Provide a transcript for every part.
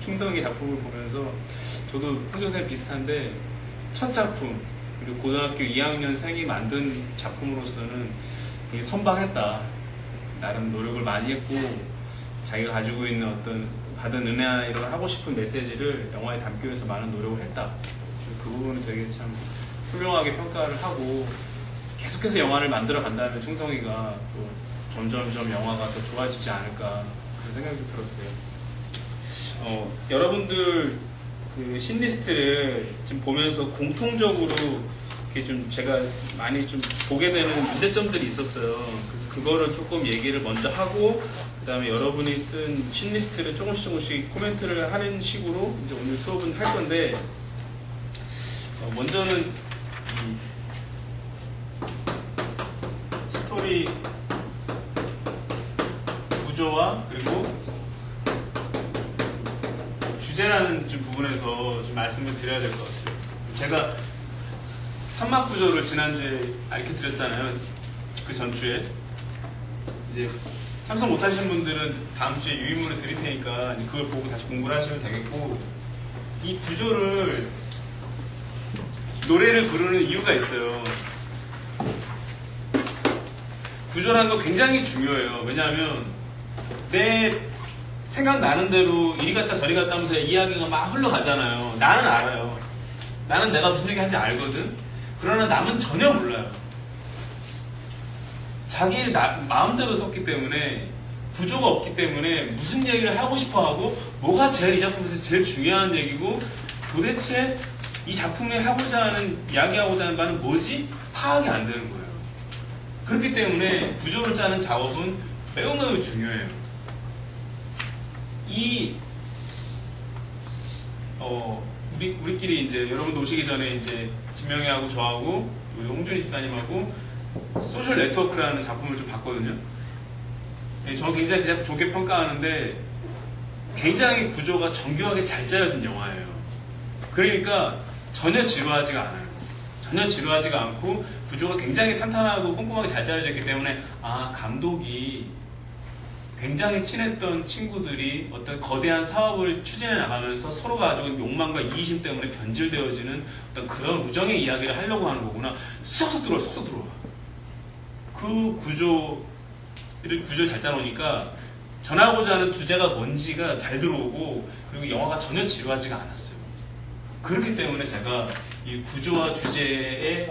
충성의 작품을 보면서 저도 홍정쌤 비슷한데 첫 작품 그리고 고등학교 2학년생이 만든 작품으로서는 되게 선방했다. 나름 노력을 많이 했고 자기가 가지고 있는 어떤 받은 은혜로 하고 싶은 메시지를 영화에 담기 위해서 많은 노력을 했다. 그 부분은 되게 참 훌륭하게 평가를 하고 계속해서 영화를 만들어 간다면 충성이가 또 점점점 영화가 더 좋아지지 않을까 그런 생각이 들었어요. 여러분들 그 신리스트를 지금 보면서 공통적으로 이렇게 좀 제가 많이 좀 보게 되는 문제점들이 있었어요. 그래서 그거를 조금 얘기를 먼저 하고 그 다음에 여러분이 쓴 신리스트를 조금씩 코멘트를 하는 식으로 이제 오늘 수업은 할 건데 먼저는 이 스토리 구조와 그리고 주제라는 좀 부분에서 좀 말씀을 드려야 될 것 같아요. 제가 산막 구조를 지난주에 알려드렸잖아요. 그 전주에. 이제 참석 못하신 분들은 다음 주에 유인물을 드릴 테니까 이제 그걸 보고 다시 공부를 하시면 되겠고, 이 구조를 노래를 부르는 이유가 있어요. 구조라는 거 굉장히 중요해요. 왜냐하면 내 생각나는 대로 이리 갔다 저리 갔다 하면서 이야기가 막 흘러가잖아요. 나는 알아요. 나는 내가 무슨 얘기 하는지 알거든. 그러나 남은 전혀 몰라요. 자기 마음대로 썼기 때문에 구조가 없기 때문에 무슨 얘기를 하고 싶어하고 뭐가 제일 이 작품에서 제일 중요한 얘기고 도대체 이 작품에 하고자 하는 이야기하고자 하는 바는 뭐지? 파악이 안 되는 거예요. 그렇기 때문에 구조를 짜는 작업은 매우 중요해요. 우리끼리 이제 여러분도 오시기 전에 이제 진명이하고 저하고 우리 홍준희 집사님하고 소셜 네트워크라는 작품을 좀 봤거든요. 저 굉장히 그냥 좋게 평가하는데 굉장히 구조가 정교하게 잘 짜여진 영화예요. 그러니까 전혀 지루하지가 않아요. 전혀 지루하지가 않고 구조가 굉장히 탄탄하고 꼼꼼하게 잘 짜여져 있기 때문에 감독이 굉장히 친했던 친구들이 어떤 거대한 사업을 추진해 나가면서 서로 가지고 욕망과 이기심 때문에 변질되어지는 어떤 그런 우정의 이야기를 하려고 하는 거구나. 쏙쏙 들어와. 그 구조를 잘 짜놓으니까 전하고자 하는 주제가 뭔지가 잘 들어오고 그리고 영화가 전혀 지루하지가 않았어요. 그렇기 때문에 제가 이 구조와 주제에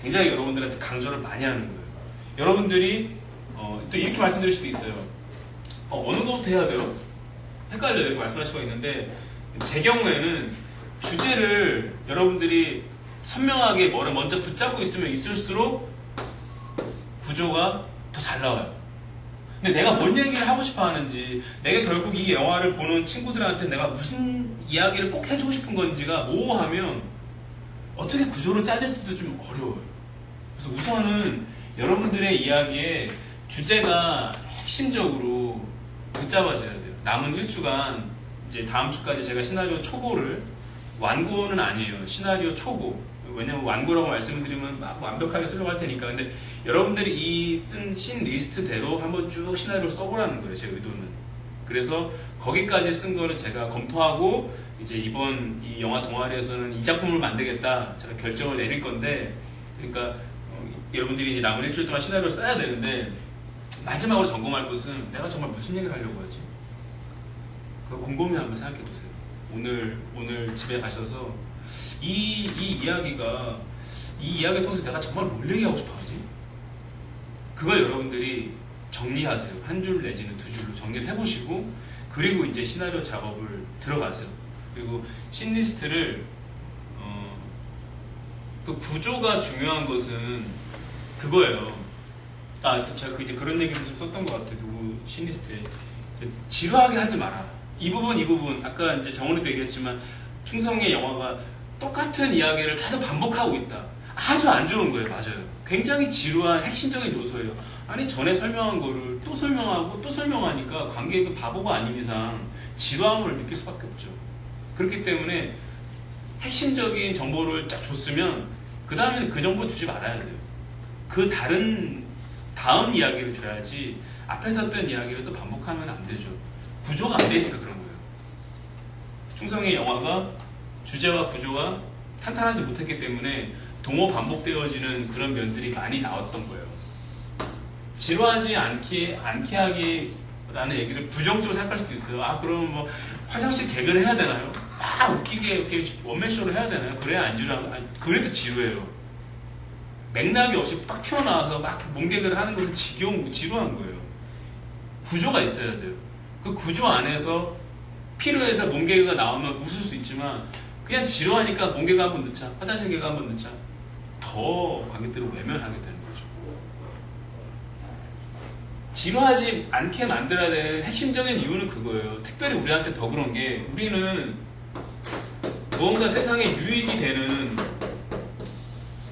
굉장히 여러분들한테 강조를 많이 하는 거예요. 여러분들이 또 이렇게 말씀드릴 수도 있어요. 어느 것부터 해야 돼요? 헷갈려요. 이렇게 말씀하실 수가 있는데 제 경우에는 주제를 여러분들이 선명하게 뭐를 먼저 붙잡고 있으면 있을수록 구조가 더 잘 나와요. 근데 내가 뭔 얘기를 하고 싶어 하는지, 내가 결국 이 영화를 보는 친구들한테 내가 무슨 이야기를 꼭 해주고 싶은 건지가 모호하면 어떻게 구조를 짜질지도 좀 어려워요. 그래서 우선은 여러분들의 이야기에 주제가 핵심적으로 붙잡아져야 돼요. 남은 1주간 이제 다음 주까지 제가 시나리오 초고를, 완고는 아니에요. 시나리오 초고. 왜냐면 완고라고 말씀드리면 막 완벽하게 쓰려고 할 테니까. 근데 여러분들이 이 쓴 신 리스트대로 한번 쭉 시나리오를 써보라는 거예요. 제 의도는. 그래서 거기까지 쓴 거를 제가 검토하고 이제 이번 이 영화 동아리에서는 이 작품을 만들겠다 제가 결정을 내릴 건데, 그러니까 여러분들이 이제 남은 1주일 동안 시나리오를 써야 되는데 마지막으로 점검할 것은 내가 정말 무슨 얘기를 하려고 하지? 그거 곰곰이 한번 생각해 보세요. 오늘 집에 가셔서 이 이야기를 통해서 내가 정말 뭘 얘기하고 싶어 하지? 그걸 여러분들이 정리하세요. 한 줄 내지는 두 줄로 정리를 해보시고 그리고 이제 시나리오 작업을 들어가세요. 그리고 신리스트를 또 구조가 중요한 것은 그거예요. 제가 이제 그런 얘기를 좀 썼던 것 같아요. 누구 신리스트에 지루하게 하지 마라. 이 부분 아까 이제 정원이도 얘기했지만 충성의 영화가 똑같은 이야기를 계속 반복하고 있다. 아주 안 좋은 거예요. 맞아요. 굉장히 지루한 핵심적인 요소예요. 아니 전에 설명한 거를 또 설명하고 또 설명하니까 관객은 바보가 아닌 이상 지루함을 느낄 수밖에 없죠. 그렇기 때문에 핵심적인 정보를 쫙 줬으면 그 다음에는 그 정보 주지 말아야 돼요. 그 다음 이야기를 줘야지 앞에서 했던 이야기를 또 반복하면 안 되죠. 구조가 안 돼 있으니까 그런 거예요. 충성의 영화가 주제와 구조가 탄탄하지 못했기 때문에 동호 반복되어지는 그런 면들이 많이 나왔던 거예요. 지루하지 않게 하기라는 얘기를 부정적으로 생각할 수도 있어요. 아, 그럼 뭐 화장실 개그를 해야 되나요? 막 웃기게 이렇게 원맨쇼를 해야 되나요? 그래야 안 지루한, 그래도 지루해요. 맥락이 없이 딱 튀어나와서 막 몸개그를 하는 것은 지루한 거예요. 구조가 있어야 돼요. 그 구조 안에서 필요해서 몸개그가 나오면 웃을 수 있지만 그냥 지루하니까 몸개그 한번 넣자, 화장실 개그 한번 넣자, 더 관객들을 외면하게 되는 거죠. 지루하지 않게 만들어야 되는 핵심적인 이유는 그거예요. 특별히 우리한테 더 그런 게, 우리는 무언가 세상에 유익이 되는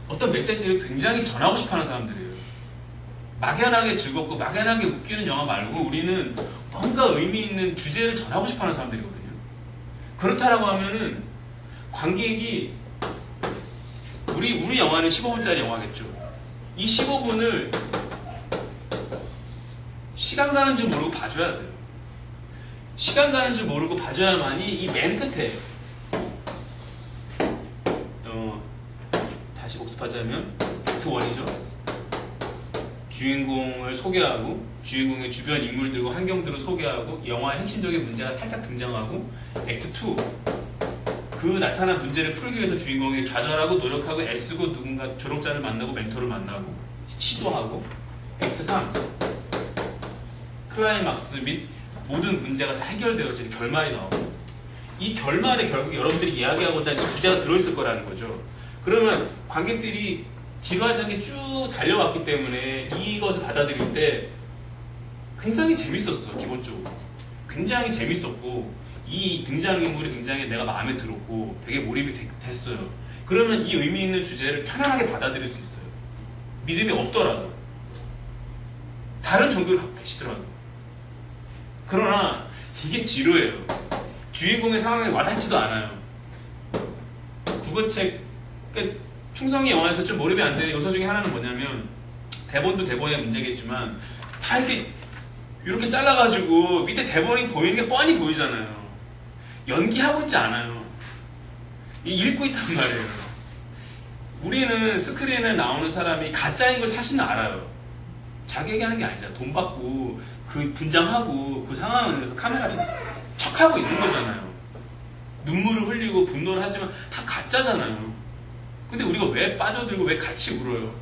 어떤 메시지를 굉장히 전하고 싶어하는 사람들이에요. 막연하게 즐겁고 막연하게 웃기는 영화 말고 우리는 뭔가 의미 있는 주제를 전하고 싶어하는 사람들이거든요. 그렇다라고 하면은 관객이 우리 영화는 15분짜리 영화겠죠. 이 15분을 시간 가는 줄 모르고 봐줘야 돼요. 시간 가는 줄 모르고 봐줘야만이 이 맨 끝에 다시 복습하자면 액트 1이죠. 주인공을 소개하고 주인공의 주변 인물들과 환경들을 소개하고 영화의 핵심적인 문제가 살짝 등장하고, 액트 2 그 나타난 문제를 풀기 위해서 주인공이 좌절하고 노력하고 애쓰고 누군가 조력자를 만나고 멘토를 만나고 시도하고, 액트 3 클라이막스 및 모든 문제가 다 해결되어지는 결말이 나오고, 이 결말에 결국 여러분들이 이야기하고자 하는 주제가 들어있을 거라는 거죠. 그러면 관객들이 지루하지 않게 쭉 달려왔기 때문에 이것을 받아들일 때 굉장히 재밌었어. 기본적으로 굉장히 재밌었고, 이 등장인물이 굉장히 내가 마음에 들었고 되게 몰입이 됐어요. 그러면 이 의미 있는 주제를 편안하게 받아들일 수 있어요. 믿음이 없더라도, 다른 종교를 갖고 계시더라도. 그러나 이게 지루해요. 주인공의 상황에 와닿지도 않아요. 국어책, 그러니까 충성이 영화에서 좀 몰입이 안 되는 요소 중에 하나는 뭐냐면, 대본도 대본의 문제겠지만 다 이렇게 잘라가지고 밑에 대본이 보이는 게 뻔히 보이잖아요. 연기하고 있지 않아요. 읽고 있단 말이에요. 우리는 스크린에 나오는 사람이 가짜인 걸 사실은 알아요. 자기에게 하는 게 아니잖아요. 돈 받고 그 분장하고 그 상황에서 카메라 앞에서 척하고 있는 거잖아요. 눈물을 흘리고 분노를 하지만 다 가짜잖아요. 근데 우리가 왜 빠져들고 왜 같이 울어요?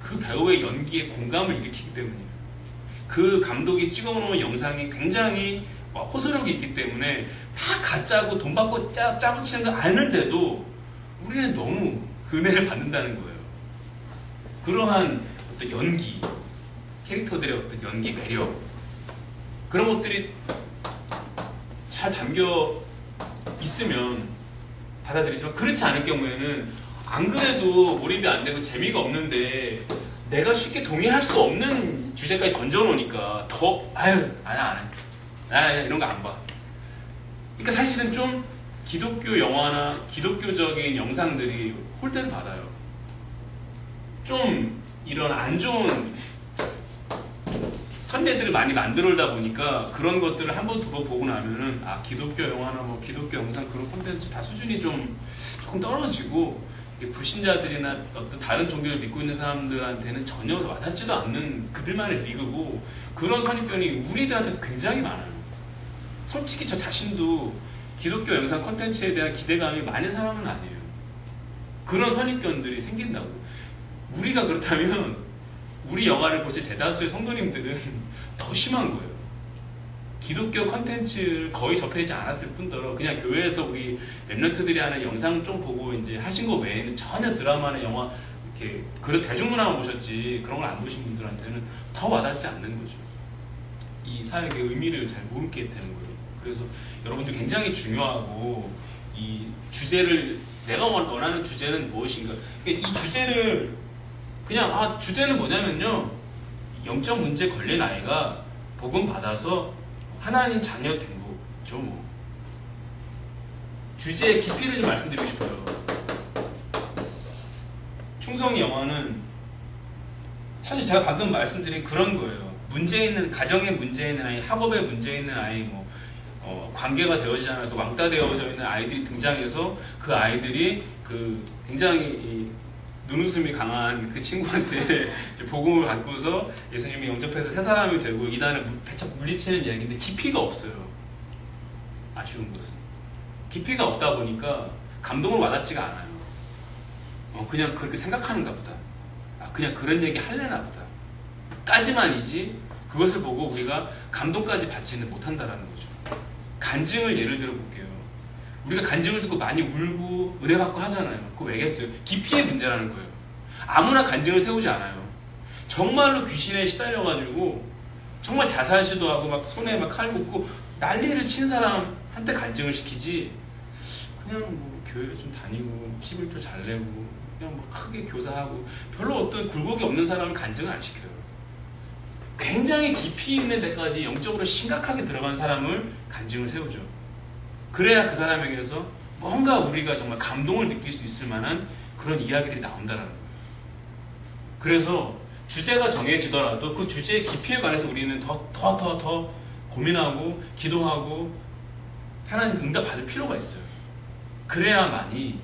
그 배우의 연기에 공감을 일으키기 때문이에요. 그 감독이 찍어놓은 영상이 굉장히 호소력이 있기 때문에 다 가짜고 돈 받고 짜고 치는 거 아는데도 우리는 너무 은혜를 받는다는 거예요. 그러한 어떤 연기, 캐릭터들의 어떤 연기 매력, 그런 것들이 잘 담겨 있으면 받아들이지만, 그렇지 않을 경우에는 안 그래도 몰입이 안 되고 재미가 없는데 내가 쉽게 동의할 수 없는 주제까지 던져놓으니까 더 이런 거 안 봐. 그러니까 사실은 좀 기독교 영화나 기독교적인 영상들이 홀대를 받아요. 좀 이런 안 좋은 선례들을 많이 만들어다 보니까 그런 것들을 한 번 두 번 보고 나면은 기독교 영화나 뭐 기독교 영상 그런 콘텐츠 다 수준이 조금 떨어지고, 불신자들이나 어떤 다른 종교를 믿고 있는 사람들한테는 전혀 와닿지도 않는 그들만의 리그고, 그런 선입견이 우리들한테도 굉장히 많아요. 솔직히 저 자신도 기독교 영상 콘텐츠에 대한 기대감이 많은 사람은 아니에요. 그런 선입견들이 생긴다고. 우리가 그렇다면 우리 영화를 보실 대다수의 성도님들은 더 심한 거예요. 기독교 콘텐츠를 거의 접하지 않았을 뿐더러 그냥 교회에서 우리 랩런트들이 하는 영상 좀 보고 이제 하신 거 외에는 전혀 드라마나 영화 이렇게 그런 대중문화만 보셨지 그런 걸 안 보신 분들한테는 더 와닿지 않는 거죠. 이 사역의 의미를 잘 모르게 되는 거예요. 그래서 여러분들 굉장히 중요하고, 이 주제를, 내가 원하는 주제는 무엇인가, 이 주제를 그냥 주제는 뭐냐면요, 영적 문제 걸린 아이가 복음 받아서 하나님 자녀 된 거죠. 뭐 주제의 깊이를 좀 말씀드리고 싶어요. 충성이 영화는 사실 제가 방금 말씀드린 그런 거예요. 문제 있는, 가정에 문제 있는 아이, 학업에 문제 있는 아이, 뭐 관계가 되어지지 않아서 왕따 되어져 있는 아이들이 등장해서 그 아이들이 그 굉장히 이 눈웃음이 강한 그 친구한테 이제 복음을 받고서 예수님이 영접해서 새 사람이 되고 이단을 배척 물리치는 이야기인데 깊이가 없어요. 아쉬운 것은 깊이가 없다 보니까 감동을 와닿지가 않아요. 그냥 그렇게 생각하는가 보다. 그냥 그런 얘기 할래나 보다. 까지만이지 그것을 보고 우리가 감동까지 받지는 못한다라는 거죠. 간증을 예를 들어 볼게요. 우리가 간증을 듣고 많이 울고 은혜 받고 하잖아요. 그거 왜겠어요? 깊이의 문제라는 거예요. 아무나 간증을 세우지 않아요. 정말로 귀신에 시달려가지고 정말 자살 시도하고 막 손에 막 칼 묻고 난리를 친 사람한테 간증을 시키지, 그냥 뭐 교회 좀 다니고 11조 잘 내고 그냥 뭐 크게 교사하고 별로 어떤 굴곡이 없는 사람은 간증을 안 시켜요. 굉장히 깊이 있는 데까지 영적으로 심각하게 들어간 사람을 간증을 세우죠. 그래야 그 사람에게서 뭔가 우리가 정말 감동을 느낄 수 있을 만한 그런 이야기들이 나온다는 거예요. 그래서 주제가 정해지더라도 그 주제의 깊이에 관해서 우리는 더 고민하고 기도하고 하나님 응답 받을 필요가 있어요. 그래야만이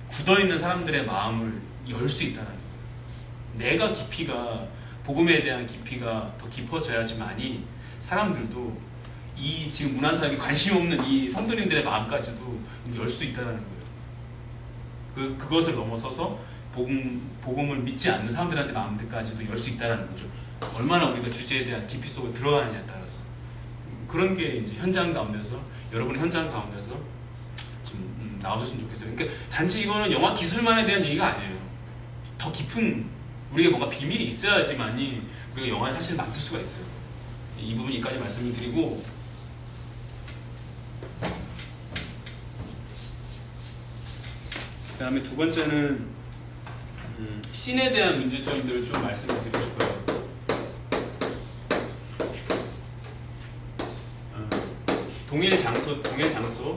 굳어있는 사람들의 마음을 열 수 있다는 거예요. 내가 깊이가, 복음에 대한 깊이가 더 깊어져야지만이 사람들도 이 지금 문화사역에 관심 없는 이 성도님들의 마음까지도 열 수 있다는 거예요. 그것을 넘어서서 복음을 믿지 않는 사람들한테 마음들까지도 열 수 있다는 거죠. 얼마나 우리가 주제에 대한 깊이 속에 들어가느냐에 따라서 그런 게 이제 현장 가운데서, 여러분의 현장 가운데서 좀 나와줬으면 좋겠어요. 그러니까 단지 이거는 영화 기술만에 대한 얘기가 아니에요. 더 깊은 우리가 뭔가 비밀이 있어야지만이 우리가 영화를 사실 만들 수가 있어요. 이 부분 여기까지 말씀을 드리고, 그 다음에 두 번째는 씬에 대한 문제점들을 좀 말씀을 드리고 싶어요. 동일 장소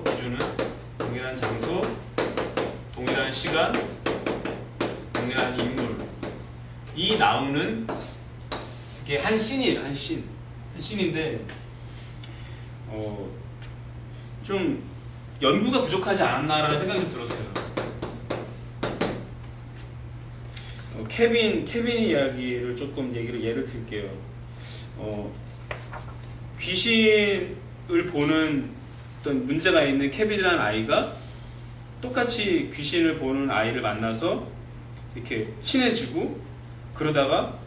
기준은 동일한 장소, 동일한 시간, 동일한 인물. 이 나오는 이게 한 씬이에요. 한 씬인데 좀 연구가 부족하지 않았나라는 생각이 좀 들었어요. 케빈 이야기를 조금 예를 들게요. 귀신을 보는 어떤 문제가 있는 케빈이라는 아이가 똑같이 귀신을 보는 아이를 만나서 이렇게 친해지고, 그러다가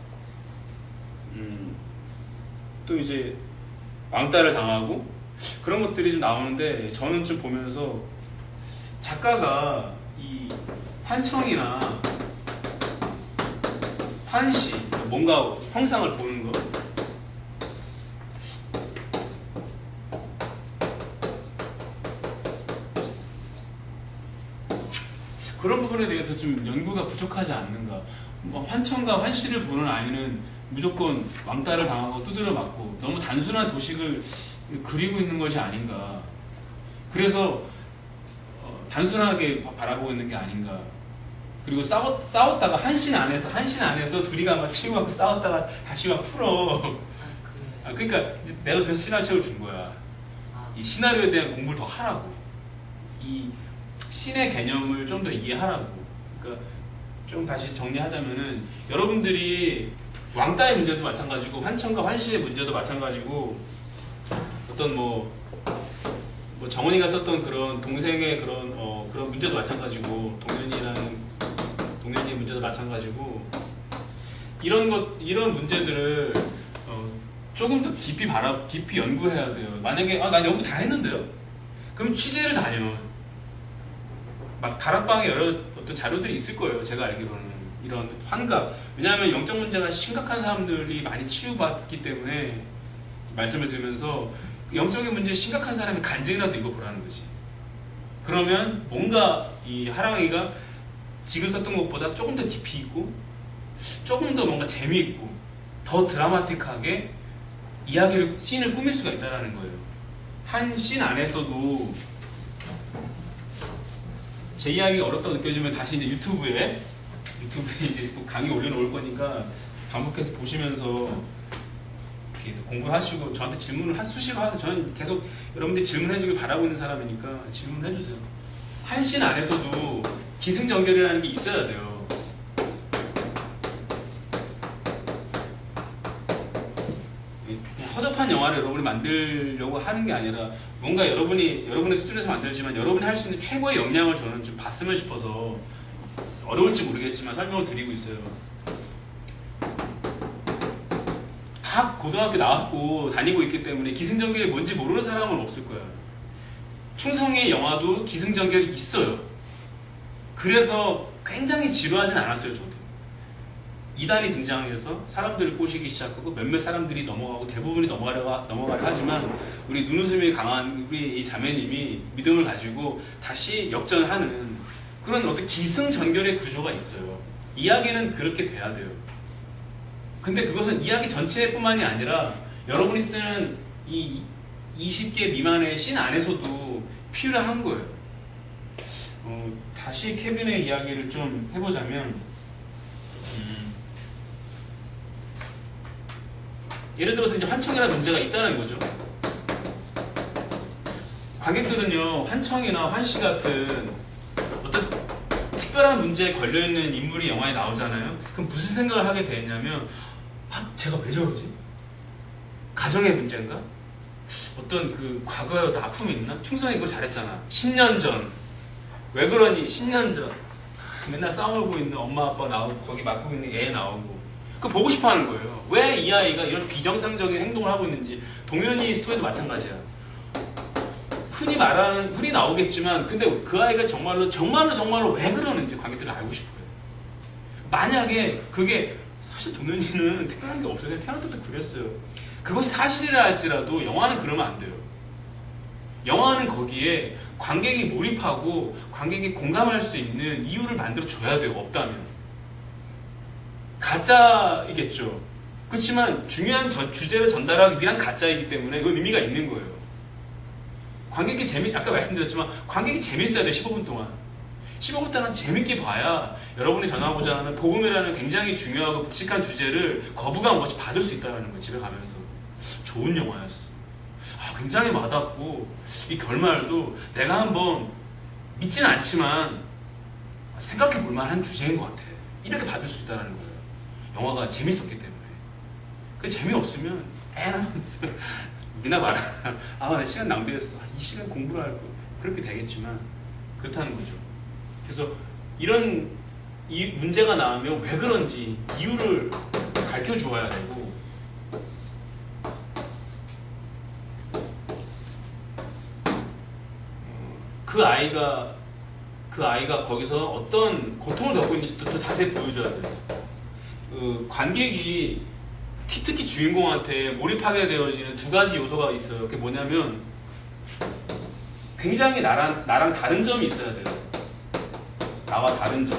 또 이제 왕따를 당하고 그런 것들이 좀 나오는데, 저는 좀 보면서 작가가 이 환청이나 환시, 뭔가 형상을 보는 거, 그런 부분에 대해서 좀 연구가 부족하지 않는가. 환청과 환시를 보는 아이는 무조건 왕따를 당하고 두드려 맞고 너무 단순한 도식을 그리고 있는 것이 아닌가. 그래서 단순하게 바라보고 있는 게 아닌가. 그리고 싸웠다가 한 씬 안에서 둘이가 막 치고하고 싸웠다가 다시 막 풀어. 그러니까 내가 그래서 시나리오를 준 거야. 이 시나리오에 대한 공부를 더 하라고. 이 신의 개념을 좀 더 이해하라고. 그러니까 좀 다시 정리하자면은, 여러분들이 왕따의 문제도 마찬가지고 환청과 환시의 문제도 마찬가지고, 어떤 뭐 정은이가 썼던 그런 동생의 그런 문제도 마찬가지고, 동현이의 문제도 마찬가지고, 이런 문제들을 조금 더 깊이 연구해야 돼요. 만약에 난 연구 다 했는데요. 그럼 취재를 다녀. 막 다락방에 여러 어떤 자료들이 있을 거예요. 제가 알기로는 이런 환각. 왜냐하면 영적 문제가 심각한 사람들이 많이 치유받기 때문에 말씀을 드리면서, 영적인 문제 심각한 사람이 간증이라도 읽어보라는 거지. 그러면 뭔가 이 하랑이가 지금 썼던 것보다 조금 더 깊이 있고, 조금 더 뭔가 재미있고, 더 드라마틱하게 씬을 꾸밀 수가 있다는 거예요. 한 씬 안에서도 제 이야기가 어렵다고 느껴지면 다시 이제 유튜브에 이제 강의 올려놓을 거니까 반복해서 보시면서 이렇게 또 공부를 하시고 저한테 질문을 수시로 하세요. 저는 계속 여러분들이 질문해주길 바라고 있는 사람이니까 질문해주세요. 한신 안에서도 기승전결이라는 게 있어야 돼요. 허접한 영화를 여러분이 만들려고 하는 게 아니라 뭔가 여러분의 수준에서 만들지만 여러분이 할 수 있는 최고의 역량을 저는 좀 봤으면 싶어서 어려울지 모르겠지만 설명을 드리고 있어요. 다 고등학교 나왔고 다니고 있기 때문에 기승전결이 뭔지 모르는 사람은 없을 거예요. 충성의 영화도 기승전결이 있어요. 그래서 굉장히 지루하진 않았어요. 저도. 이단이 등장해서 사람들을 꼬시기 시작하고 몇몇 사람들이 넘어가고 대부분이 넘어가려 하지만 우리 눈웃음이 강한 우리 이 자매님이 믿음을 가지고 다시 역전하는 그런 어떤 기승전결의 구조가 있어요. 이야기는 그렇게 돼야 돼요. 근데 그것은 이야기 전체뿐만이 아니라 여러분이 쓰는 이 20개 미만의 신 안에서도 필요한 거예요. 다시 케빈의 이야기를 좀 해보자면 예를 들어서 이제 환청이라는 문제가 있다는 거죠. 관객들은요, 환청이나 환시 같은 어떤 특별한 문제에 걸려있는 인물이 영화에 나오잖아요. 그럼 무슨 생각을 하게 되냐면, 제가 왜 저러지? 가정의 문제인가? 어떤 그 과거에 어떤 아픔이 있나? 충성이 그거 잘했잖아. 10년 전. 왜 그러니? 10년 전. 맨날 싸우고 있는 엄마 아빠 나오고, 거기 맡고 있는 애 나오고. 그거 보고 싶어 하는 거예요. 왜 이 아이가 이런 비정상적인 행동을 하고 있는지. 동현이 스토리도 마찬가지야. 흔히 나오겠지만, 근데 그 아이가 정말로 왜 그러는지 관객들은 알고 싶어요. 만약에 그게, 사실 동현이는 특별한 게 없어요. 태어날 때부터 그랬어요. 그것이 사실이라 할지라도 영화는 그러면 안 돼요. 영화는 거기에 관객이 몰입하고 관객이 공감할 수 있는 이유를 만들어 줘야 돼요. 없다면. 가짜이겠죠. 그렇지만 중요한 주제를 전달하기 위한 가짜이기 때문에 이건 의미가 있는 거예요. 아까 말씀드렸지만 관객이 재밌어야 돼요. 15분 동안. 15분 동안 재밌게 봐야 여러분이 전하고자 하는 복음이라는 굉장히 중요하고 묵직한 주제를 거부감 없이 받을 수 있다는 거예요. 집에 가면서. 좋은 영화였어. 굉장히 와닿고 이 결말도 내가 한번 믿지는 않지만 생각해 볼 만한 주제인 것 같아. 이렇게 받을 수 있다는 거예요. 영화가 재밌었기 때문에. 그 재미없으면 하면서 니나 말아. 내 시간 낭비했어. 이 시간 공부를 할 거. 그렇게 되겠지만 그렇다는 거죠. 그래서 이 문제가 나오면 왜 그런지 이유를 가르쳐 주어야 되고 그 아이가 거기서 어떤 고통을 겪고 있는지 더 자세히 보여줘야 돼요. 관객이 특히 주인공한테 몰입하게 되어지는 두 가지 요소가 있어요. 그게 뭐냐면 굉장히 나랑 다른 점이 있어야 돼요. 나와 다른 점.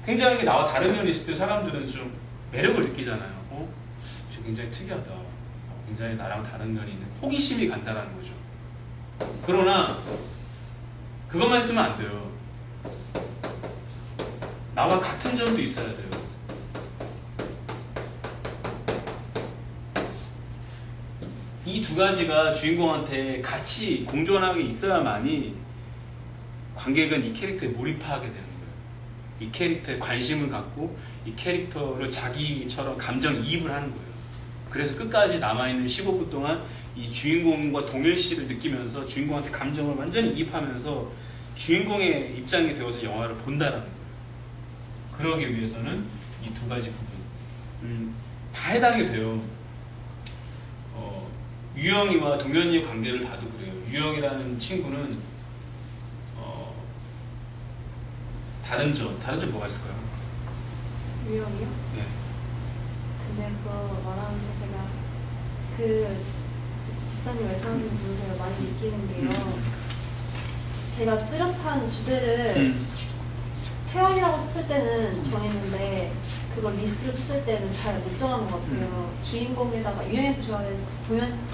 굉장히 나와 다른 면이 있을 때 사람들은 좀 매력을 느끼잖아요. 저 굉장히 특이하다. 굉장히 나랑 다른 면이 있는 호기심이 간다는 거죠. 그러나 그것만 있으면 안 돼요. 나와 같은 점도 있어야 돼요. 이 두 가지가 주인공한테 같이 공존하게 있어야만이 관객은 이 캐릭터에 몰입하게 되는 거예요. 이 캐릭터에 관심을 갖고 이 캐릭터를 자기처럼 감정이입을 하는 거예요. 그래서 끝까지 남아있는 15분 동안 이 주인공과 동일시를 느끼면서 주인공한테 감정을 완전히 이입하면서 주인공의 입장이 되어서 영화를 본다라는 거예요. 그러기 위해서는 이 두 가지 부분 다 해당이 돼요. 유영이와 동현이의 관계를 봐도 그래요. 유영이라는 친구는 다른 점 뭐가 있을까요? 유형이요? 네. 근데 그거 말하면서 제가 그 집사님 말씀하신 부분 제가 많이 느끼는 게요. 제가 뚜렷한 주제를 태연이라고 썼을 때는 정했는데 그걸 리스트를 썼을 때는 잘 못 정한 것 같아요. 주인공에다가 유형한테 좋아야 될지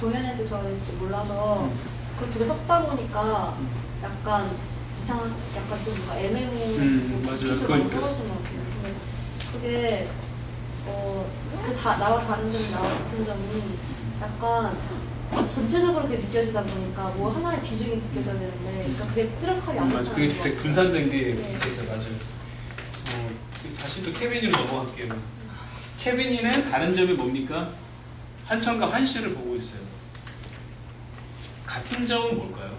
동현한테 좋아야 될지 몰라서 그걸 두 개 섞다 보니까 약간 좀 뭔가 애매모호해지고 맞아요. 깊이도 그건 너무 떨어진 것 같아요. 근데 그게 나와 다른 점이 나와 같은 점이 약간 전체적으로 그렇게 느껴지다 보니까 뭐 하나의 비중이 느껴져야 되는데, 그러니까 그게 뚜렷하게 안 맞아. 나타나는 그게 것 되게 같아요. 분산된 게 네. 있었어요. 맞아요. 다시 또 케빈이로 넘어갈게요. 케빈이는 다른 점이 뭡니까? 한천과 한시를 보고 있어요. 같은 점은 뭘까요?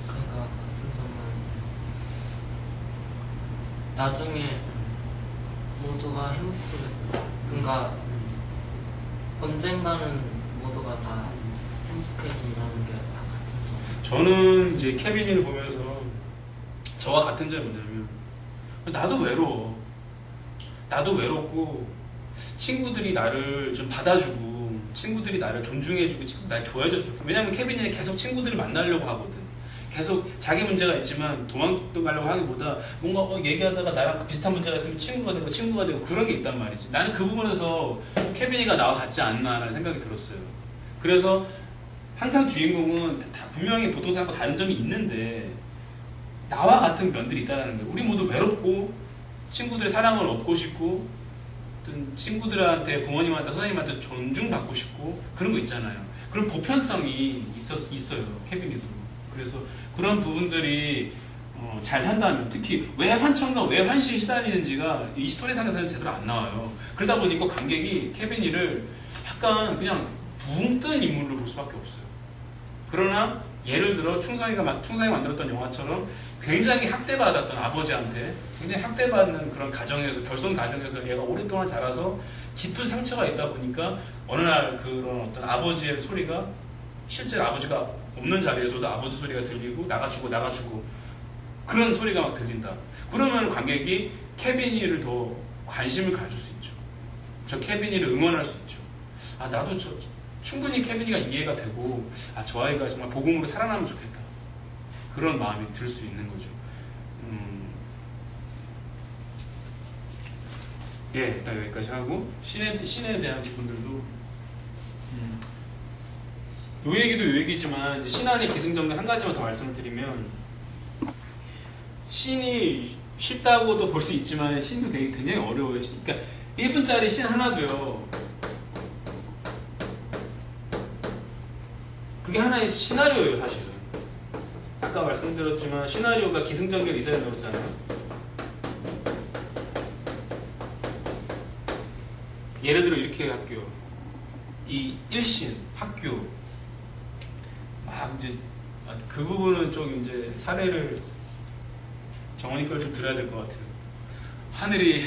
그러니까 같은 점은 나중에 모두가 행복하게, 그러니까 언젠가는 모두가 다 행복해진다는 게 다 같은 점. 저는 이제 케빈이를 보면서 저와 같은 점이 뭐냐면, 나도 외로워. 나도 외롭고 친구들이 나를 좀 받아주고 친구들이 나를 존중해주고 친구들이 날 좋아해줘서 좋겠다. 왜냐면 케빈이는 계속 친구들을 만나려고 하거든. 계속 자기 문제가 있지만 도망가려고 하기보다 뭔가 얘기하다가 나랑 비슷한 문제가 있으면 친구가 되고 그런 게 있단 말이지. 나는 그 부분에서 케빈이가 나와 같지 않나라는 생각이 들었어요. 그래서 항상 주인공은 다 분명히 보통 사람과 다른 점이 있는데 나와 같은 면들이 있다는 거예요. 우리 모두 외롭고 친구들의 사랑을 얻고 싶고 어떤 친구들한테, 부모님한테, 선생님한테 존중받고 싶고 그런 거 있잖아요. 그런 보편성이 있어요. 케빈이도. 그래서 그런 부분들이 잘 산다면, 특히 왜 환청과 왜 환시에 시달리는지가 이 스토리상에서는 제대로 안 나와요. 그러다 보니까 관객이 케빈이를 약간 그냥 붕 뜬 인물로 볼 수밖에 없어요. 그러나 예를 들어 충성이 만들었던 영화처럼 굉장히 학대받았던 아버지한테 굉장히 학대받는 그런 가정에서, 결손 가정에서 얘가 오랫동안 자라서 깊은 상처가 있다 보니까 어느 날 그런 어떤 아버지의 소리가, 실제로 아버지가 없는 자리에서도 아버지 소리가 들리고 나가주고 그런 소리가 막 들린다. 그러면 관객이 케빈이를 더 관심을 가질 수 있죠. 저 케빈이를 응원할 수 있죠. 나도 충분히 케빈이가 이해가 되고, 저 아이가 정말 복음으로 살아나면 좋겠다. 그런 마음이 들 수 있는 거죠. 일단 여기까지 하고, 신에 대한 부분들도, 요 얘기도 요 얘기지만, 신 안의 기승전결 한 가지만 더 말씀을 드리면, 신이 쉽다고도 볼 수 있지만, 신도 굉장히 어려워요. 그러니까 1분짜리 신 하나도요, 그게 하나의 시나리오예요, 사실은. 아까 말씀드렸지만 시나리오가 기승전결이 있어야 된다고 했잖아요. 예를 들어 이렇게 할게요. 이 일신, 학교, 이제 그 부분은 좀 이제 사례를 정원이 걸 좀 드려야 될 것 같아요. 하늘이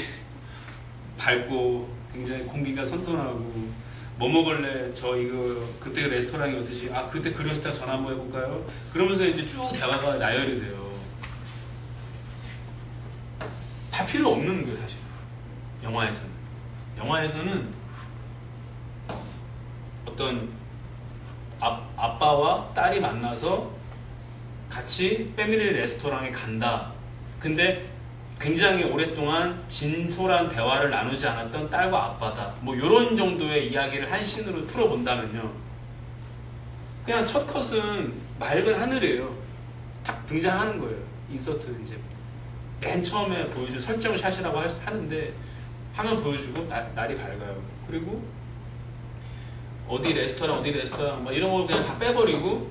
밝고 굉장히 공기가 선선하고, 뭐 먹을래? 저 이거 그때 레스토랑이 어떠지? 그때 그 레스토랑 전화 한번 해볼까요? 그러면서 이제 쭉 대화가 나열이 돼요. 다 필요 없는 거예요, 사실. 영화에서는 어떤 아빠와 딸이 만나서 같이 패밀리 레스토랑에 간다. 근데 굉장히 오랫동안 진솔한 대화를 나누지 않았던 딸과 아빠다. 뭐 이런 정도의 이야기를 한 씬으로 풀어본다면요. 그냥 첫 컷은 맑은 하늘이에요. 딱 등장하는 거예요. 인서트 이제 맨 처음에 보여준 설정 샷이라고 하는데 화면 보여주고 날이 밝아요. 그리고 어디 레스토랑 막 이런 걸 그냥 다 빼버리고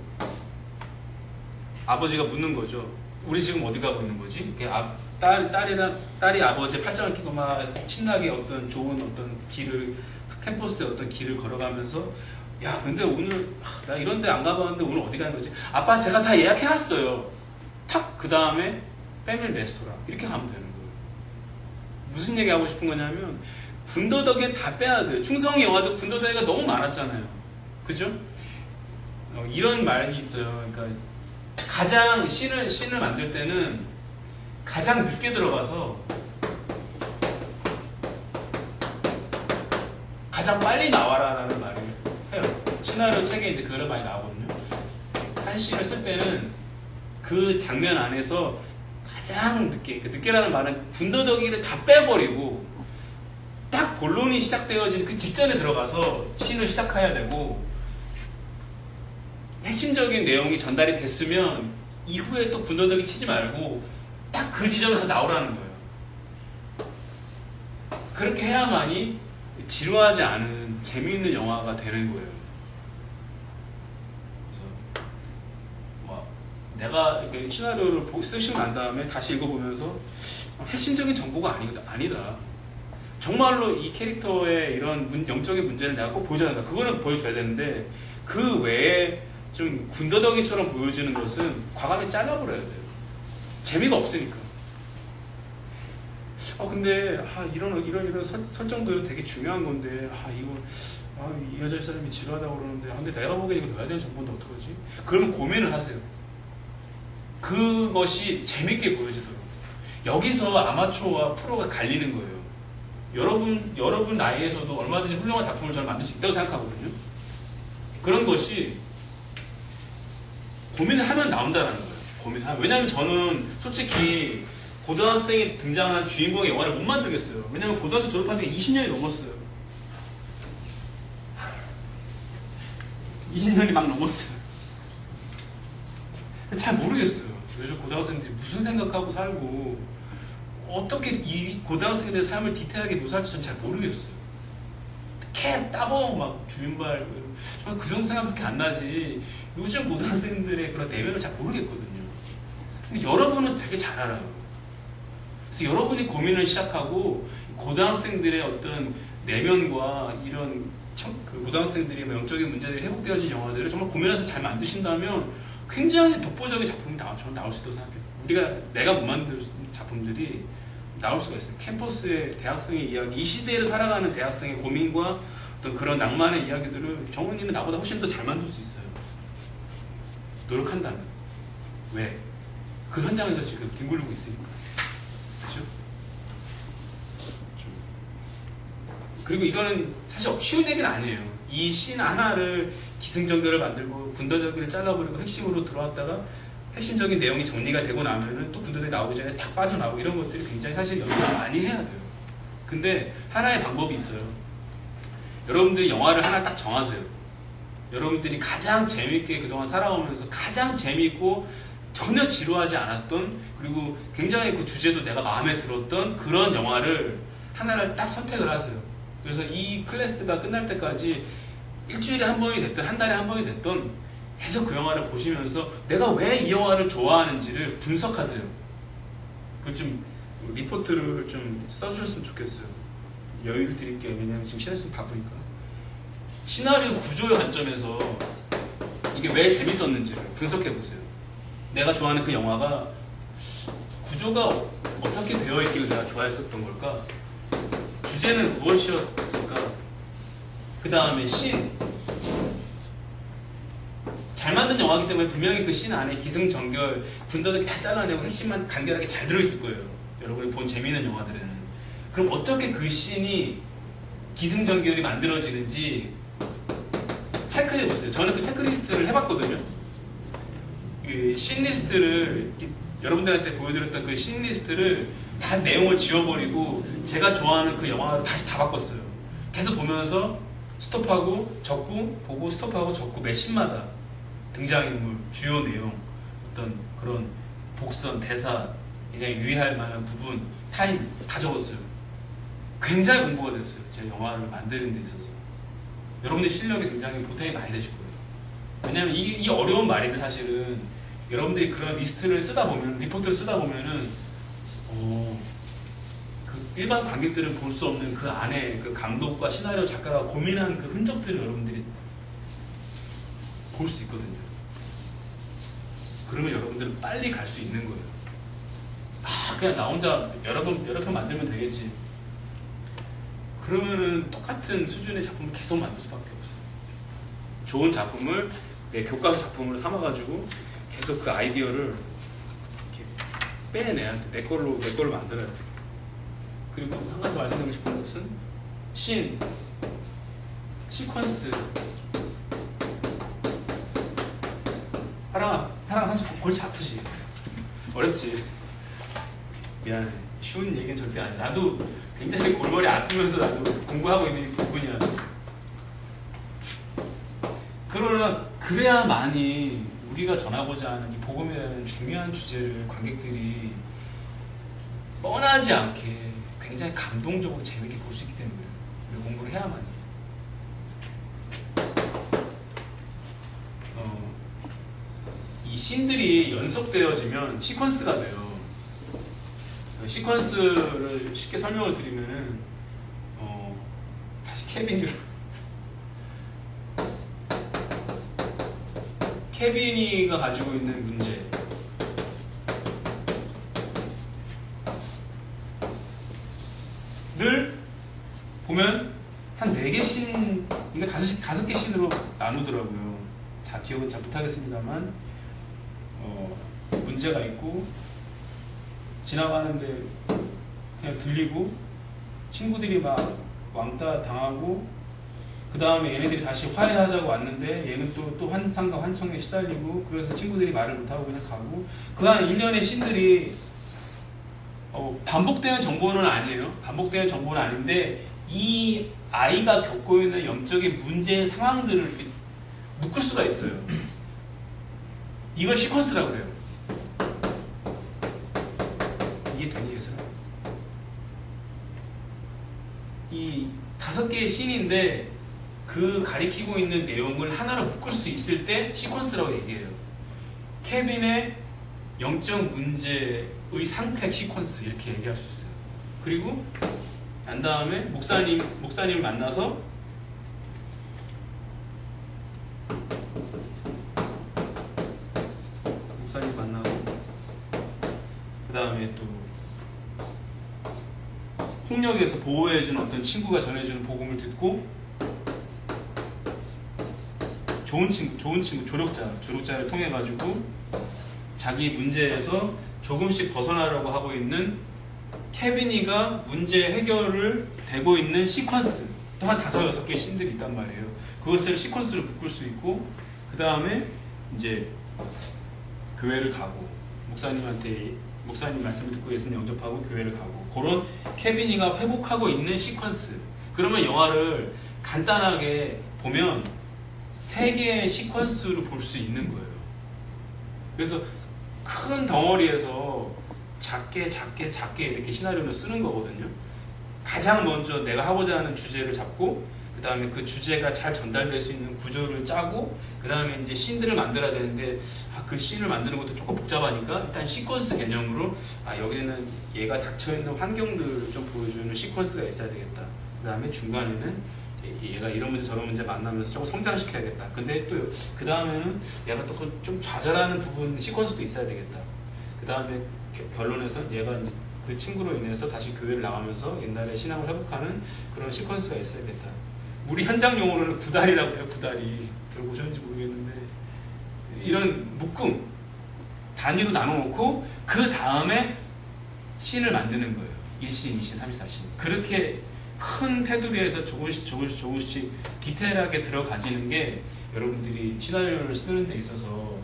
아버지가 묻는 거죠. 우리 지금 어디 가고 있는 거지? 이렇게 딸이 아버지의 팔짱을 끼고 막 신나게 어떤 좋은 어떤 길을, 캠퍼스의 어떤 길을 걸어가면서, 야, 근데 오늘 나 이런 데 안 가봤는데 오늘 어디 가는 거지? 아빠, 제가 다 예약해놨어요. 탁, 그 다음에 패밀리 레스토랑. 이렇게 가면 되는 거예요. 무슨 얘기 하고 싶은 거냐면, 군더더기는 다 빼야 돼요. 충성이 영화도 군더더기가 너무 많았잖아요. 그죠? 이런 말이 있어요. 그러니까 가장 씬을 만들 때는 가장 늦게 들어가서 가장 빨리 나와라라는 말을 해요. 시나리오 책에 이제 그런 많이 나오거든요. 한 씬을 쓸 때는 그 장면 안에서 가장 늦게라는 말은 군더더기를 다 빼버리고 딱 본론이 시작되어진 그 직전에 들어가서 씬을 시작해야 되고, 핵심적인 내용이 전달이 됐으면 이후에 또 군더더기 치지 말고 딱 그 지점에서 나오라는 거예요. 그렇게 해야만이 지루하지 않은 재미있는 영화가 되는 거예요. 그래서 뭐 내가 이렇게 시나리오를 쓰시고 난 다음에 다시 읽어보면서 핵심적인 정보가 아니다. 정말로 이 캐릭터의 이런 영적인 문제를 내가 꼭 보여줘야 된다. 그거는 보여줘야 되는데 그 외에 좀 군더더기처럼 보여지는 것은 과감히 잘라버려야 돼요. 재미가 없으니까. 근데 이런 설정도 되게 중요한 건데 이 여자 사람이 지루하다고 그러는데 근데 내가 보기엔 이거 넣어야 되는 정보인데 어떡하지? 그러면 고민을 하세요. 그것이 재밌게 보여지도록. 여기서 아마추어와 프로가 갈리는 거예요. 여러분 나이에서도 얼마든지 훌륭한 작품을 저는 만들 수 있다고 생각하거든요. 그런 것이 고민을 하면 나온다는 거예요. 왜냐하면 저는 솔직히 고등학생이 등장하는 주인공의 영화를 못 만들겠어요. 왜냐하면 고등학교 졸업한 지 20년이 넘었어요. 20년이 막 넘었어요. 잘 모르겠어요. 요즘 고등학생들이 무슨 생각하고 살고 어떻게 이 고등학생들의 삶을 디테일하게 묘사할지 저는 잘 모르겠어요. 캣, 따봉, 막 주윤발 저는 그 정도 생각밖에 안 나지 요즘 고등학생들의 그런 내면을 잘 모르겠거든요. 근데 여러분은 되게 잘 알아요. 그래서 여러분이 고민을 시작하고 고등학생들의 어떤 내면과 이런 고등학생들이 영적인 문제들이 회복되어진 영화들을 정말 고민해서 잘 만드신다면 굉장히 독보적인 작품이 저는 나올 수 있다고 생각해요. 내가 못 만든 작품들이 나올 수가 있어요. 캠퍼스의 대학생의 이야기, 이 시대를 살아가는 대학생의 고민과 어떤 그런 낭만의 이야기들을 정훈님은 나보다 훨씬 더 잘 만들 수 있어요. 노력한다면. 왜? 그 현장에서 지금 뒹굴고 있으니까. 그렇죠? 그리고 이거는 사실 쉬운 얘기는 아니에요. 이 씬 하나를 기승전결을 만들고 군더더기를 잘라버리고 핵심으로 들어왔다가 핵심적인 내용이 정리가 되고 나면은 또 군더더기 나오기 전에 탁 빠져나오고 이런 것들이 굉장히 사실 연습을 많이 해야 돼요. 근데 하나의 방법이 있어요. 여러분들이 영화를 하나 딱 정하세요. 여러분들이 가장 재밌게 그동안 살아오면서 가장 재밌고 전혀 지루하지 않았던 그리고 굉장히 그 주제도 내가 마음에 들었던 그런 영화를 하나를 딱 선택을 하세요. 그래서 이 클래스가 끝날 때까지 일주일에 한 번이 됐든 한 달에 한 번이 됐든 계속 그 영화를 보시면서 내가 왜 이 영화를 좋아하는지를 분석하세요. 그걸 좀 리포트를 좀 써주셨으면 좋겠어요. 여유를 드릴게요. 왜냐면 지금 시간이 좀 바쁘니까. 시나리오 구조의 관점에서 이게 왜 재밌었는지를 분석해보세요. 내가 좋아하는 그 영화가 구조가 어떻게 되어있길래 내가 좋아했었던 걸까? 주제는 무엇이었을까? 그 다음에 씬. 잘 만든 영화이기 때문에 분명히 그 씬 안에 기승전결, 군더더기 다 잘라내고 핵심만 간결하게 잘 들어있을 거예요. 여러분이 본 재미있는 영화들에는. 그럼 어떻게 그 씬이 기승전결이 만들어지는지 체크해보세요. 저는 그 체크리스트를 해봤거든요. 그 씬리스트를 여러분들한테 보여드렸던 그 씬리스트를 다 내용을 지워버리고 제가 좋아하는 그 영화를 다시 다 바꿨어요. 계속 보면서 스톱하고 적고 보고 스톱하고 적고 매 씬마다 등장인물, 주요 내용, 어떤 그런 복선, 대사, 굉장히 유의할 만한 부분, 타임 다 적었어요. 굉장히 공부가 됐어요. 제 영화를 만드는 데 있어서. 여러분의 실력이 굉장히 보탬이 많이 되실 거예요. 왜냐하면 이 어려운 말인데 사실은 여러분들이 그런 리스트를 쓰다 보면, 리포트를 쓰다 보면은 그 일반 관객들은 볼 수 없는 그 안에 그 감독과 시나리오 작가가 고민한 그 흔적들을 여러분들이 볼 수 있거든요. 그러면 여러분들은 빨리 갈 수 있는 거예요. 그냥 나 혼자 여러 편 만들면 되겠지. 그러면은 똑같은 수준의 작품을 계속 만들 수밖에 없어요. 좋은 작품을 내 교과서 작품으로 삼아가지고 계속 그 아이디어를 이렇게 빼내야 돼. 내 걸로 만들어야 돼. 그리고 한 가지 말씀드리고 싶은 것은 씬, 시퀀스. 사랑아 사실 골치 아프지? 어렵지? 미안해. 쉬운 얘기는 절대 아니야. 나도 굉장히 골머리 아프면서 나도 공부하고 있는 부분이야. 그러나 그래야만이 우리가 전하고자 하는 이 복음이라는 중요한 주제를 관객들이 뻔하지 않게 굉장히 감동적으로 재밌게 볼 수 있기 때문에 우리가 공부를 해야만 해요. 이 씬들이 연속되어지면 시퀀스가 돼요. 시퀀스를 쉽게 설명을 드리면은 다시 케빈이가 가지고 있는 문제. 늘 보면 한 4개 씬, 이게 5개 씬으로 나누더라고요. 다 기억은 잘 못하겠습니다만, 문제가 있고, 지나가는데 그냥 들리고, 친구들이 막 왕따 당하고, 그 다음에 얘네들이 다시 화해하자고 왔는데, 얘는 또 환상과 환청에 시달리고, 그래서 친구들이 말을 못하고 그냥 가고, 그 한 1년의 씬들이 반복되는 정보는 아니에요. 반복되는 정보는 아닌데 이 아이가 겪고 있는 영적인 문제의 상황들을 이렇게 묶을 수가 있어요. 이걸 시퀀스라고 그래요. 이게 되니 해서 이 5개의 씬인데 그 가리키고 있는 내용을 하나로 묶을 수 있을 때 시퀀스라고 얘기해요. 케빈의 영적 문제의 상택 시퀀스 이렇게 얘기할 수 있어요. 그리고 난 다음에 목사님을 만나서 목사님 만나고 그 다음에 또 폭력에서 보호해주는 어떤 친구가 전해주는 복음을 듣고 좋은 친구 조력자를 통해 가지고 자기 문제에서 조금씩 벗어나려고 하고 있는 케빈이가 문제 해결을 되고 있는 시퀀스 또 한 5-6개의 씬들이 있단 말이에요. 그것을 시퀀스로 묶을 수 있고 그 다음에 이제 교회를 가고 목사님 말씀을 듣고 예수님 영접하고 교회를 가고 그런 케빈이가 회복하고 있는 시퀀스. 그러면 영화를 간단하게 보면 3개의 시퀀스로 볼 수 있는 거예요. 그래서 큰 덩어리에서 작게 이렇게 시나리오를 쓰는 거거든요. 가장 먼저 내가 하고자 하는 주제를 잡고 그 다음에 그 주제가 잘 전달될 수 있는 구조를 짜고 그 다음에 이제 씬들을 만들어야 되는데 그 씬을 만드는 것도 조금 복잡하니까 일단 시퀀스 개념으로 여기는 얘가 닥쳐있는 환경들을 좀 보여주는 시퀀스가 있어야 되겠다. 그 다음에 중간에는 얘가 이런 문제 저런 문제 만나면서 조금 성장시켜야겠다. 근데 또 그 다음에는 얘가 또 좀 좌절하는 부분 시퀀스도 있어야 되겠다. 그 다음에 결론에서 얘가 이제 그 친구로 인해서 다시 교회를 나가면서 옛날에 신앙을 회복하는 그런 시퀀스가 있어야겠다. 우리 현장 용어로는 구다리라고 해요. 구다리 들어보셨는지 모르겠는데 이런 묶음 단위로 나눠놓고 그 다음에 씬을 만드는 거예요. 1씬, 2씬, 3씬, 4씬 그렇게 큰 테두리에서 조금씩 디테일하게 들어가지는 게 여러분들이 시나리오를 쓰는 데 있어서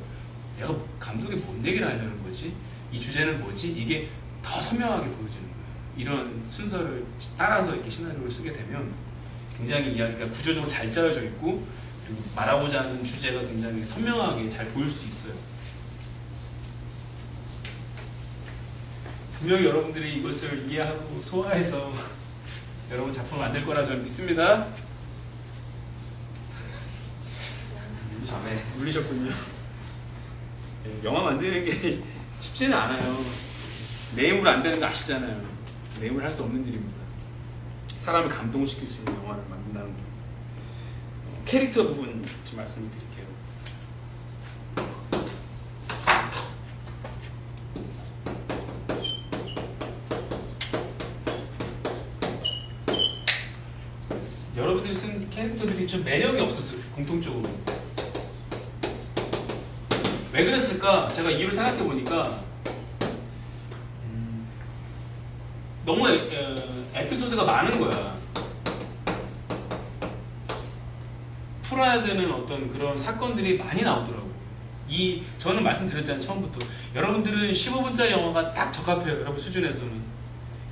내가 감독이 뭔 얘기를 하려는 거지? 이 주제는 뭐지? 이게 더 선명하게 보여지는 거예요. 이런 순서를 따라서 이렇게 시나리오를 쓰게 되면 굉장히 이야기가 구조적으로 잘 짜여져 있고 그리고 말하고자 하는 주제가 굉장히 선명하게 잘 보일 수 있어요. 분명히 여러분들이 이것을 이해하고 소화해서 여러분 작품을 만들 거라 저는 믿습니다. 울리셨군요. 영화 만드는 게 쉽지는 않아요. 내 힘으로 안 되는 거 아시잖아요. 내 힘으로 할 수 없는 일입니다. 사람을 감동시킬 수 있는 영화를 만든다는 거. 캐릭터 부분 좀 말씀드릴게요. 여러분들이 쓴 캐릭터들이 좀 매력이 없었어요. 공통적으로. 왜 그랬을까? 제가 이유를 생각해 보니까 너무 에피소드가 많은 거야. 풀어야 되는 어떤 그런 사건들이 많이 나오더라고. 저는 말씀드렸잖아요. 처음부터. 여러분들은 15분짜리 영화가 딱 적합해요. 여러분 수준에서는.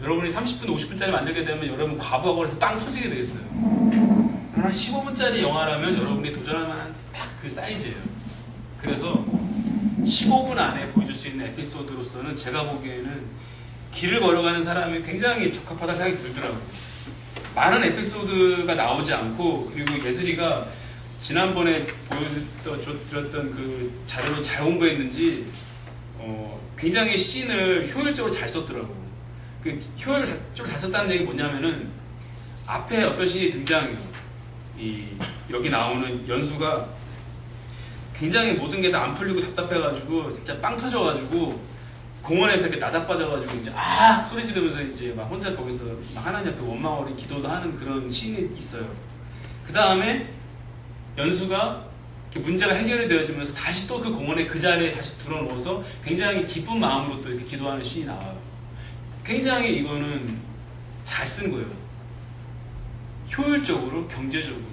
여러분이 30분, 50분짜리 만들게 되면 여러분 과부하고서 빵 터지게 되겠어요. 그러나 15분짜리 영화라면 여러분이 도전할 만한 딱 그 사이즈예요. 그래서 15분 안에 보여줄 수 있는 에피소드로서는 제가 보기에는 길을 걸어가는 사람이 굉장히 적합하다 생각이 들더라고요. 많은 에피소드가 나오지 않고, 그리고 예슬이가 지난번에 보여드렸던 그 자료를 잘 공부했는지 굉장히 씬을 효율적으로 잘 썼더라고요. 그 효율적으로 잘 썼다는 얘기 뭐냐면은 앞에 어떤 씬이 등장해요. 여기 나오는 연수가 굉장히 모든 게 다 안 풀리고 답답해가지고 진짜 빵 터져가지고 공원에서 이렇게 나자빠져가지고 이제 소리 지르면서 이제 막 혼자 거기서 막 하나님 앞에 원망어리 기도도 하는 그런 씬이 있어요. 그 다음에 연수가 이렇게 문제가 해결이 되어지면서 다시 또 그 공원에 그 자리에 다시 들어놓아서 굉장히 기쁜 마음으로 또 이렇게 기도하는 씬이 나와요. 굉장히 이거는 잘 쓴 거예요. 효율적으로, 경제적으로.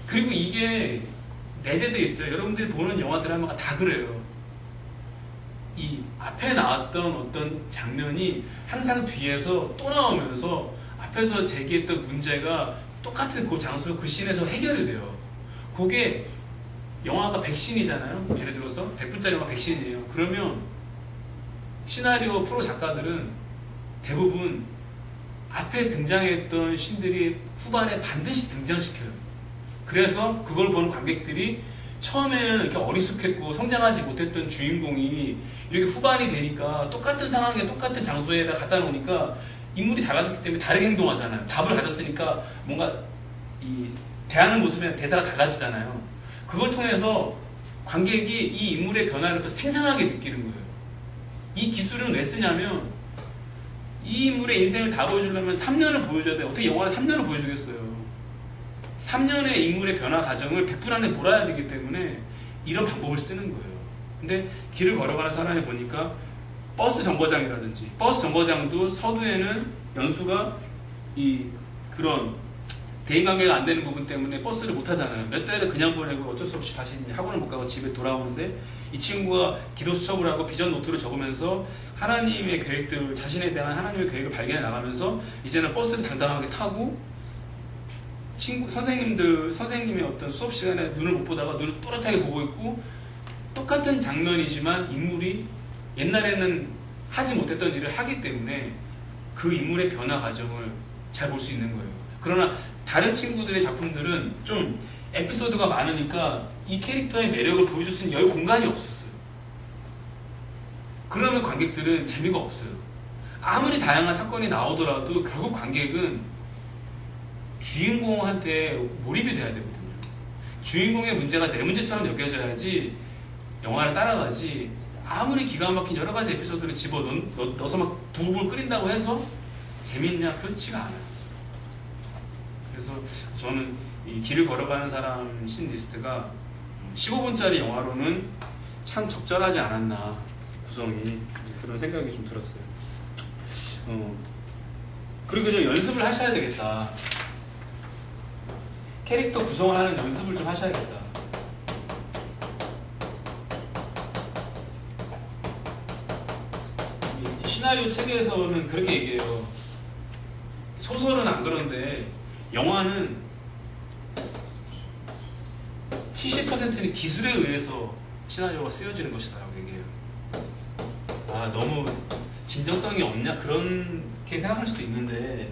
그리고 이게 내재되어 있어요. 여러분들이 보는 영화 드라마가 다 그래요. 이 앞에 나왔던 어떤 장면이 항상 뒤에서 또 나오면서 앞에서 제기했던 문제가 똑같은 그 장소, 그 씬에서 해결이 돼요. 그게 영화가 100씬이잖아요. 예를 들어서 100분짜리 영화 100씬이에요. 그러면 시나리오 프로 작가들은 대부분 앞에 등장했던 씬들이 후반에 반드시 등장시켜요. 그래서 그걸 보는 관객들이 처음에는 이렇게 어리숙했고 성장하지 못했던 주인공이 이렇게 후반이 되니까 똑같은 상황에 똑같은 장소에다 갖다 놓으니까 인물이 달라졌기 때문에 다르게 행동하잖아요. 답을 가졌으니까 뭔가 이 대하는 모습이나 대사가 달라지잖아요. 그걸 통해서 관객이 이 인물의 변화를 더 생생하게 느끼는 거예요. 이 기술은 왜 쓰냐면 이 인물의 인생을 다 보여주려면 3년을 보여줘야 돼요. 어떻게 영화를 3년을 보여주겠어요. 3년의 인물의 변화 과정을 100분 안에 몰아야 되기 때문에 이런 방법을 쓰는 거예요. 근데 길을 걸어가는 사람이 보니까 버스 정거장이라든지 버스 정거장도 서두에는 연수가 그런 대인관계가 안 되는 부분 때문에 버스를 못 타잖아요. 몇 달을 그냥 보내고 어쩔 수 없이 다시 학원을 못 가고 집에 돌아오는데 이 친구가 기도 수첩을 하고 비전 노트를 적으면서 하나님의 계획들을, 자신에 대한 하나님의 계획을 발견해 나가면서 이제는 버스를 당당하게 타고 선생님의 어떤 수업 시간에 눈을 못 보다가 눈을 또렷하게 보고 있고 똑같은 장면이지만 인물이 옛날에는 하지 못했던 일을 하기 때문에 그 인물의 변화 과정을 잘 볼 수 있는 거예요. 그러나 다른 친구들의 작품들은 좀 에피소드가 많으니까 이 캐릭터의 매력을 보여줄 수 있는 여유 공간이 없었어요. 그러면 관객들은 재미가 없어요. 아무리 다양한 사건이 나오더라도 결국 관객은 주인공한테 몰입이 돼야 되거든요. 주인공의 문제가 내 문제처럼 여겨져야지 영화를 따라가지, 아무리 기가 막힌 여러 가지 에피소드를 집어넣어서 막 부글부글 끓인다고 해서 재밌냐? 그렇지가 않아요. 그래서 저는 이 길을 걸어가는 사람 씬 리스트가 15분짜리 영화로는 참 적절하지 않았나, 구성이. 그런 생각이 좀 들었어요. 그리고 좀 연습을 하셔야 되겠다. 캐릭터 구성을 하는 연습을 좀 하셔야겠다. 이 시나리오 책에서는 그렇게 얘기해요. 소설은 안 그런데 영화는 70%는 기술에 의해서 시나리오가 쓰여지는 것이다 라고 얘기해요. 너무 진정성이 없냐? 그렇게 생각할 수도 있는데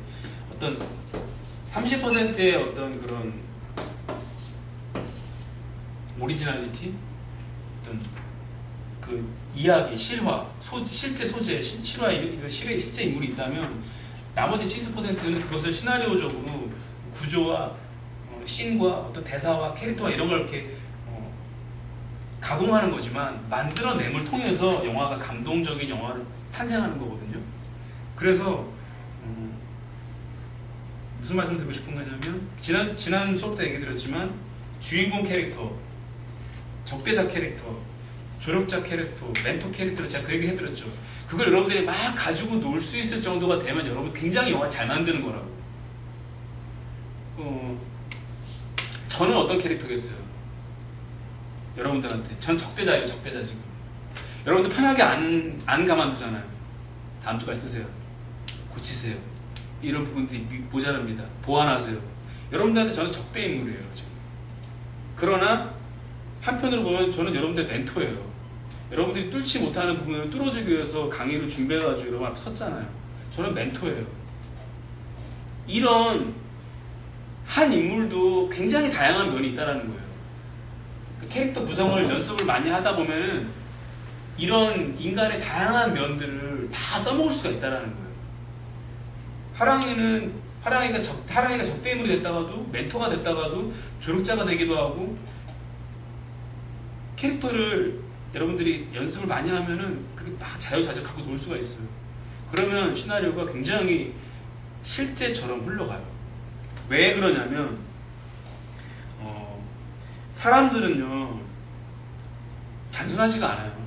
어떤 30%의 어떤 그런 오리지널리티? 어떤 그 이야기, 실화, 실제 소재, 실화, 실제 인물이 있다면 나머지 70%는 그것을 시나리오적으로 구조와 씬과 어떤 대사와 캐릭터와 이런 걸 이렇게 가공하는 거지만 만들어냄을 통해서 영화가 감동적인 영화를 탄생하는 거거든요. 그래서 무슨 말씀 드리고 싶은 거냐면 지난 수업 때 얘기 드렸지만 주인공 캐릭터, 적대자 캐릭터, 조력자 캐릭터, 멘토 캐릭터를 제가 그 얘기 해드렸죠. 그걸 여러분들이 막 가지고 놀 수 있을 정도가 되면 여러분 굉장히 영화 잘 만드는 거라고. 저는 어떤 캐릭터겠어요? 여러분들한테. 전 적대자예요, 적대자 지금. 여러분들 편하게 안 가만두잖아요. 다음 주까지 쓰세요. 고치세요. 이런 부분들이 모자랍니다. 보완하세요. 여러분들한테 저는 적대 인물이에요, 지금. 그러나 한편으로 보면 저는 여러분들의 멘토예요. 여러분들이 뚫지 못하는 부분을 뚫어주기 위해서 강의를 준비해가지고 여러분 앞에 섰잖아요. 저는 멘토예요. 이런 한 인물도 굉장히 다양한 면이 있다는 거예요. 그 캐릭터 구성을 연습을 많이 하다 보면은 이런 인간의 다양한 면들을 다 써먹을 수가 있다는 거예요. 하랑이가 적대 인물이 됐다가도 멘토가 됐다가도 조력자가 되기도 하고, 캐릭터를 여러분들이 연습을 많이 하면은 그렇게 막 자유자재 갖고 놀 수가 있어요. 그러면 시나리오가 굉장히 실제처럼 흘러가요. 왜 그러냐면 사람들은요 단순하지가 않아요.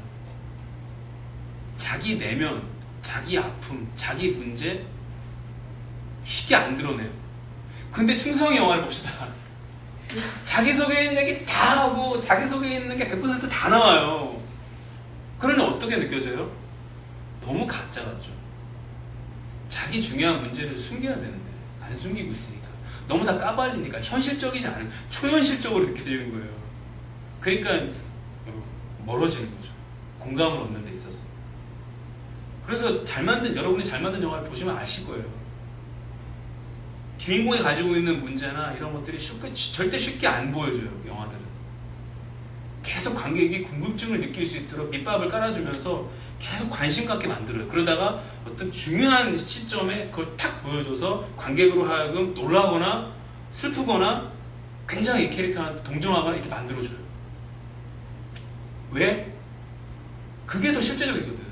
자기 내면, 자기 아픔, 자기 문제 쉽게 안 드러내요. 근데 충성이 영화를 봅시다. 자기 속에 있는 얘기 다 하고 자기 속에 있는 게 100% 다 나와요. 그러니 어떻게 느껴져요? 너무 가짜 같죠. 자기 중요한 문제를 숨겨야 되는데 안 숨기고 있으니까, 너무 다 까발리니까 현실적이지 않은 초현실적으로 느껴지는 거예요. 그러니까 멀어지는 거죠. 공감을 얻는 데 있어서. 그래서 여러분이 잘 만든 영화를 보시면 아실 거예요. 주인공이 가지고 있는 문제나 이런 것들이 절대 쉽게 안 보여줘요. 영화들은 계속 관객이 궁금증을 느낄 수 있도록 밑밥을 깔아주면서 계속 관심 갖게 만들어요. 그러다가 어떤 중요한 시점에 그걸 탁 보여줘서 관객으로 하여금 놀라거나 슬프거나 굉장히 이 캐릭터한테 동정하거나 이렇게 만들어줘요. 왜? 그게 더 실제적이거든.